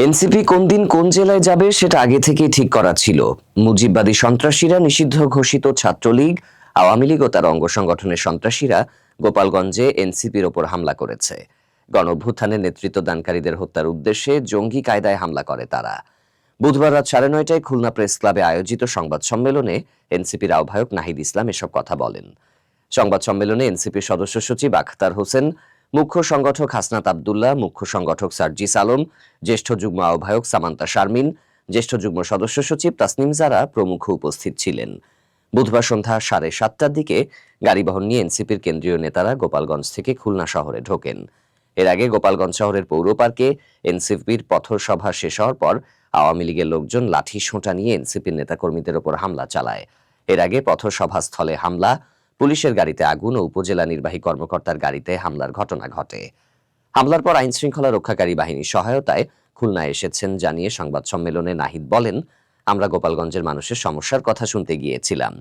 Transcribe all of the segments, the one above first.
NCP কোন দিন কোন জেলায় যাবে সেটা আগে থেকেই ঠিক করা ছিল। মুজিববাদী সন্ত্রাসীরা, নিষিদ্ধ ঘোষিত ছাত্রলীগ, আওয়ামী লীগ ও তার অঙ্গ সংগঠনের সন্ত্রাসীরা গোপালগঞ্জে এনসিপির ওপর হামলা করেছে। গণঅভ্যুত্থানের নেতৃত্বদানকারীদের হত্যার উদ্দেশ্যে জঙ্গি কায়দায় হামলা করে তারা। বুধবার রাত 9:30টায় খুলনা প্রেস ক্লাবে আয়োজিত সংবাদ সম্মেলনে এনসিপির আহ্বায়ক নাহিদ ইসলাম এসব কথা বলেন। সংবাদ সম্মেলনে এনসিপির সদস্য সচিব আখতার হোসেন, মুখ্য সংগঠক হাসনাত আব্দুল্লাহ, মুখ্য সংগঠক সার্জিস আলম, জ্যেষ্ঠ যুগ্ম আহ্বায়ক সামান্তা শারমিন, জ্যেষ্ঠ যুগ্ম সদস্য সচিব তাসনিম জারা প্রমুখ উপস্থিত ছিলেন। বুধবার সন্ধ্যা 7:30টার দিকে গাড়িবহর নিয়ে এনসিপির কেন্দ্রীয় নেতারা গোপালগঞ্জ থেকে খুলনা শহরে ঢোকেন। এর আগে গোপালগঞ্জ শহরের পৌর পার্কে এনসিপির পথসভা শেষ হওয়ার পর আওয়ামী লীগের লোকজন লাঠি সোঁটা নিয়ে এনসিপির নেতাকর্মীদের ওপর হামলা চালায়। এর আগে পথসভা স্থলে হামলা, পুলিশের গাড়িতে আগুন ও উপজেলা নির্বাহী কর্মকর্তার গাড়িতে হামলার ঘটনা ঘটে। হামলার পর আইন শৃঙ্খলা রক্ষাকারী বাহিনীর সহায়তায় খুলনায় এসেছেন জানিয়ে সংবাদ সম্মেলনে নাহিদ বলেন, আমরা গোপালগঞ্জের মানুষের সমস্যার কথা শুনতে গিয়েছিলাম।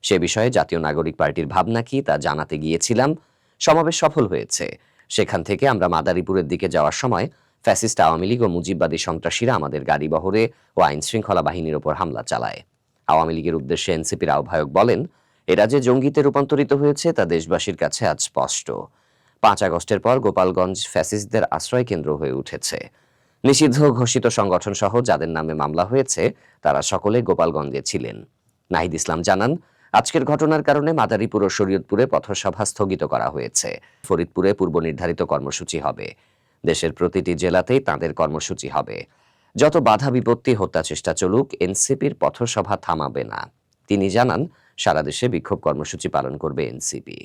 সে বিষয়ে জাতীয় নাগরিক পার্টির ভাবনা কি তা জানাতে গিয়েছিলাম। সমাবেশ সফল হয়েছে। সেখান থেকে আমরা মাদারীপুরের দিকে যাওয়ার সময় ফ্যাসিস্ট আওয়ামী লীগ ও মুজিববাদী সন্ত্রাসীরা আমাদের গাড়ি বহরে ও আইন শৃঙ্খলা বাহিনীর ওপর হামলা চালায়। আওয়ামী লীগের উদ্দেশ্যে এনসিপির আহ্বায়ক বলেন, এরা যে জঙ্গিতে রূপান্তরিত হয়েছে তা দেশবাসীর কাছে আজ স্পষ্ট। 5 আগস্টের পর গোপালগঞ্জ ফ্যাসিস্টদের আশ্রয় কেন্দ্র হয়ে উঠেছে। নিষিদ্ধ ঘোষিত সংগঠন সহ যাদের নামে মামলা হয়েছে তারা সকলে গোপালগঞ্জে ছিলেন। নাহিদ ইসলাম জানান, আজকের ঘটনার কারণে মাদারীপুর ও শরীয়তপুরে পথসভা স্থগিত করা হয়েছে। ফরিদপুরে পূর্ব নির্ধারিত কর্মসূচি হবে। দেশের প্রতিটি জেলাতেই তাঁদের কর্মসূচি হবে। যত বাধা বিপত্তি, হত্যা চেষ্টা চলুক, এনসিপির পথসভা থামাবে না। তিনি জানান, সারা দেশে বিক্ষোভ কর্মসূচি পালন করবে এনসিপি।